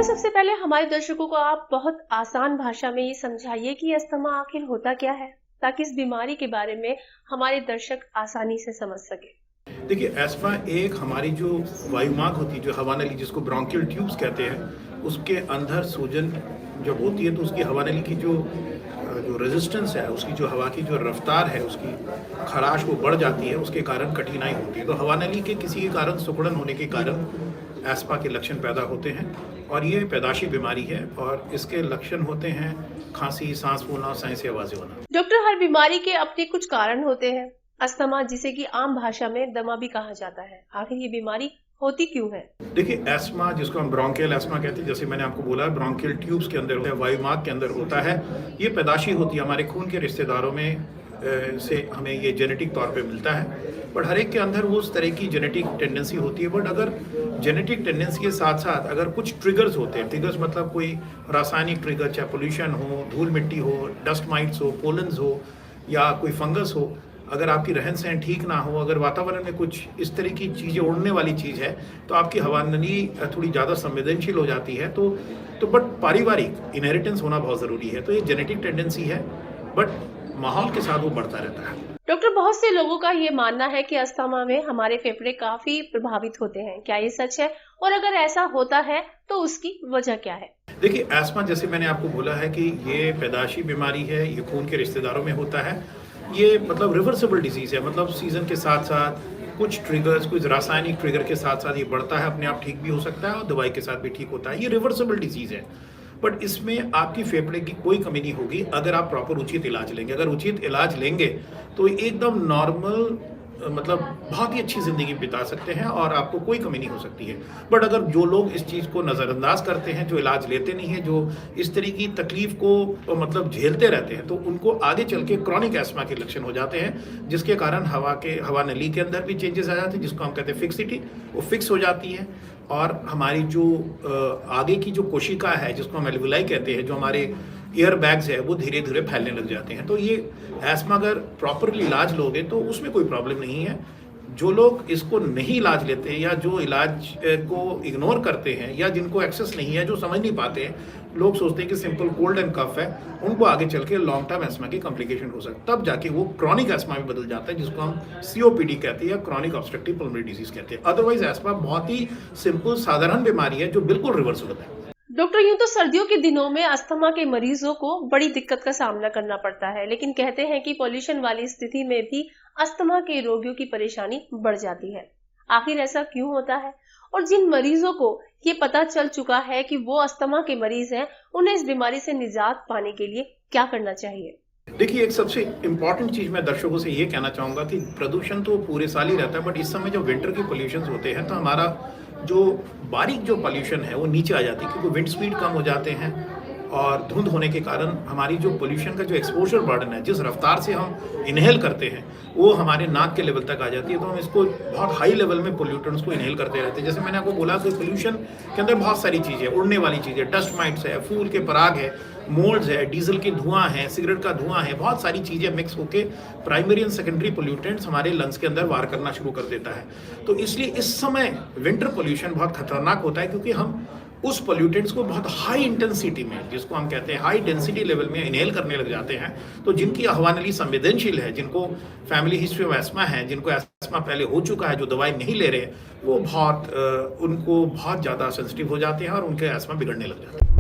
सबसे पहले हमारे दर्शकों को आप बहुत आसान भाषा में ये समझाइए कि अस्थमा आखिर होता क्या है, ताकि इस बीमारी के बारे में हमारे दर्शक आसानी से समझ सके। देखिए, एस्मा एक हमारी जो वायुमार्ग होती है, जो हवा नली जिसको ब्रोंकियल ट्यूब्स कहते हैं, उसके अंदर सूजन जब होती है तो उसकी हवा नली की जो रेजिस्टेंस है, उसकी जो हवा की जो रफ्तार है, उसकी खराश वो बढ़ जाती है, उसके कारण कठिनाई होती है। तो हवा नली के किसी के कारण सिकुड़न होने के कारण एस्मा के लक्षण पैदा होते हैं और ये पैदाशी बीमारी है और इसके लक्षण होते हैं खांसी, सांस फूलना, सांस आवाजें होना। डॉक्टर, हर बीमारी के अपने कुछ कारण होते हैं। अस्थमा, जिसे कि आम भाषा में दमा भी कहा जाता है, आखिर ये बीमारी होती क्यों है? देखिए, एस्मा जिसको हम ब्रोंकियल एस्मा कहते हैं, जैसे मैंने आपको बोला, ब्रोंकियल ट्यूब्स के अंदर होता है, वायुमार्ग के अंदर होता है। ये पैदाशी होती है, हमारे खून के रिश्तेदारों में से हमें ये जेनेटिक तौर पे मिलता है। बट हर एक के अंदर वो उस तरह की जेनेटिक टेंडेंसी होती है। बट अगर जेनेटिक टेंडेंसी के साथ साथ अगर कुछ ट्रिगर्स होते हैं, ट्रिगर्स मतलब कोई रासायनिक ट्रिगर, चाहे पोल्यूशन हो, धूल मिट्टी हो, डस्ट माइट्स हो, पोलन्स हो या कोई फंगस हो, अगर आपकी रहन सहन ठीक ना हो, अगर वातावरण में कुछ इस तरह की चीज़ें उड़ने वाली चीज़ है, तो आपकी हवा नली थोड़ी ज़्यादा संवेदनशील हो जाती है। तो बट पारिवारिक इनहेरिटेंस होना बहुत ज़रूरी है। तो ये जेनेटिक टेंडेंसी है, बट माहौल के साथ वो बढ़ता रहता है। डॉक्टर, बहुत से लोगों का ये मानना है कि अस्थमा में हमारे फेफड़े काफी प्रभावित होते हैं। क्या ये सच है? और अगर ऐसा होता है तो उसकी वजह क्या है? देखिए, एस्मा जैसे मैंने आपको बोला है कि ये पैदाशी बीमारी है, ये खून के रिश्तेदारों में होता है। ये मतलब रिवर्सिबल डिजीज़ है, मतलब सीज़न के साथ साथ कुछ ट्रिगर्स, कुछ रासायनिक ट्रिगर के साथ साथ ये बढ़ता है, अपने आप ठीक भी हो सकता है और दवाई के साथ भी ठीक होता है। ये रिवर्सिबल डिजीज़ है, बट इसमें आपकी फेफड़े की कोई कमी नहीं होगी अगर आप प्रॉपर उचित इलाज लेंगे। अगर उचित इलाज लेंगे तो एकदम नॉर्मल, मतलब बहुत ही अच्छी ज़िंदगी बिता सकते हैं और आपको कोई कमी नहीं हो सकती है। बट अगर जो लोग इस चीज़ को नज़रअंदाज करते हैं, जो इलाज लेते नहीं हैं, जो इस तरह की तकलीफ़ को मतलब झेलते रहते हैं, तो उनको आगे चल के क्रॉनिक एस्मा के लक्षण हो जाते हैं, जिसके कारण हवा नली के अंदर भी चेंजेस आ जाते हैं, जिसको हम कहते हैं फिक्सिटी, वो फिक्स हो जाती है। और हमारी जो आगे की जो कोशिका है, जिसको हम एल्वुलाई कहते हैं, जो हमारे एयर बैग्स है, वो धीरे धीरे फैलने लग जाते हैं। तो ये एस्मा अगर प्रॉपरली इलाज लोगे तो उसमें कोई प्रॉब्लम नहीं है। जो लोग इसको नहीं इलाज लेते या जो इलाज को इग्नोर करते हैं या जिनको एक्सेस नहीं है, जो समझ नहीं पाते हैं, लोग सोचते हैं कि सिंपल कोल्ड एंड कफ है, उनको आगे चल के लॉन्ग टर्म एस्मा की कॉम्प्लिकेशन हो सकता है। तब जाके वो क्रॉनिक एस्मा में बदल जाता है, जिसको हम COPD कहते हैं या क्रॉनिक ऑब्स्ट्रक्टिव पल्मोनरी डिजीज कहते हैं। अदरवाइज एस्मा बहुत ही सिंपल साधारण बीमारी है जो बिल्कुल रिवर्सिबल है। डॉक्टर, यूं तो सर्दियों के दिनों में अस्थमा के मरीजों को बड़ी दिक्कत का सामना करना पड़ता है, लेकिन कहते हैं कि पॉल्यूशन वाली स्थिति में भी अस्थमा के रोगियों की परेशानी बढ़ जाती है। आखिर ऐसा क्यों होता है? और जिन मरीजों को ये पता चल चुका है कि वो अस्थमा के मरीज हैं, उन्हें इस बीमारी से निजात पाने के लिए क्या करना चाहिए? देखिए, एक सबसे इम्पॉर्टेंट चीज़ मैं दर्शकों से ये कहना चाहूँगा कि प्रदूषण तो पूरे साल ही रहता है, बट इस समय जब विंटर के पोल्यूशन होते हैं तो हमारा जो बारीक जो पोल्यूशन है वो नीचे आ जाती है, क्योंकि विंड स्पीड कम हो जाते हैं और धुंध होने के कारण हमारी जो पोल्यूशन का जो एक्सपोजर बर्डन है, जिस रफ्तार से हम इनहेल करते हैं, वो हमारे नाक के लेवल तक आ जाती है। तो हम इसको बहुत हाई लेवल में पोल्यूटेंट्स को इनहेल करते रहते हैं। जैसे मैंने आपको बोला कि पोल्यूशन के अंदर बहुत सारी चीज़ें, उड़ने वाली चीज़ें, डस्ट माइट्स है, फूल के पराग है, मोल्ड्स है, डीजल के धुआं है, सिगरेट का धुआं है, बहुत सारी चीज़ें मिक्स होके प्राइमरी एंड सेकेंडरी पोल्यूटेंट्स हमारे लंग्स के अंदर वार करना शुरू कर देता है। तो इसलिए इस समय विंटर पोल्यूशन बहुत खतरनाक होता है, क्योंकि हम उस पोल्यूटेंट्स को बहुत हाई इंटेंसिटी में, जिसको हम कहते हैं हाई डेंसिटी लेवल में इनहेल करने लग जाते हैं। तो जिनकी हवा नली संवेदनशील है, जिनको फैमिली हिस्ट्री ऑफ एस्मा है, जिनको एस्मा पहले हो चुका है, जो दवाई नहीं ले रहे, वो उनको बहुत ज़्यादा सेंसिटिव हो जाते हैं और उनके एस्मा बिगड़ने लग जाते हैं।